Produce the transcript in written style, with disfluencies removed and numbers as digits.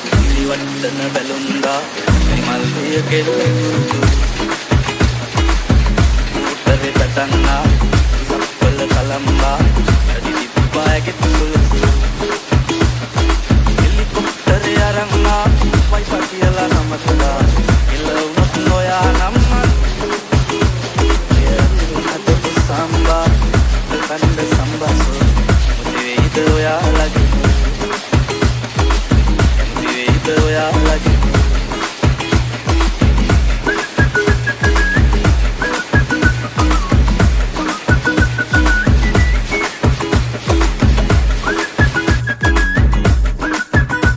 පිළිවට්ටන බැලුන්දා මල්ලිය කෙල්ලෙකුතු ඌටරේ පැටන්නා සප්පල කලම්බා ඇදි දිප්පායගේ තුසුලසු